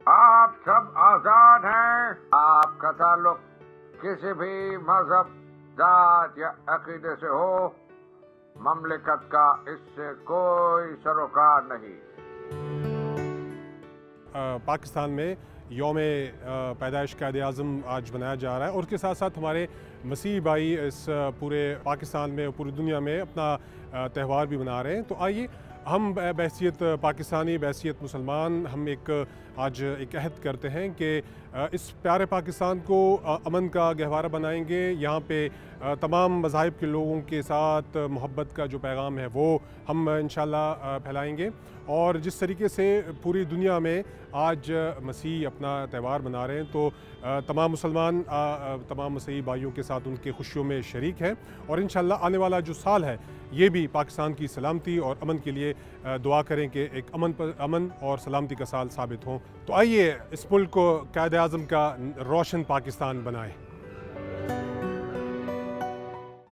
آپ سب آزاد ہیں. آپ کا تعلق کسی بھی مذہب، ذات یا عقیدے سے ہو، مملکت کا اس سے کوئی سروکار نہیں. پاکستان میں یوم پیدائش قائد اعظم آج منایا جا رہا ہے، اور اس کے ساتھ ساتھ ہمارے مسیحی بھائی اس پورے پاکستان میں اور پوری دنیا میں اپنا تہوار بھی منا رہے ہیں. تو آئیے ہم بحیثیت پاکستانی، بحیثیت مسلمان، ہم آج ایک عہد کرتے ہیں کہ اس پیارے پاکستان کو امن کا گہوارہ بنائیں گے. یہاں پہ تمام مذاہب کے لوگوں کے ساتھ محبت کا جو پیغام ہے وہ ہم انشاءاللہ پھیلائیں گے. اور جس طریقے سے پوری دنیا میں آج مسیح اپنا تہوار منا رہے ہیں، تو تمام مسلمان تمام مسیحی بھائیوں کے ساتھ ان کے خوشیوں میں شریک ہیں. اور انشاءاللہ آنے والا جو سال ہے یہ بھی پاکستان کی سلامتی اور امن کے لیے دعا کریں کہ ایک امن اور سلامتی کا سال ثابت ہوں. تو آئیے اس ملک کو قائد اعظم کا روشن پاکستان بنائیں.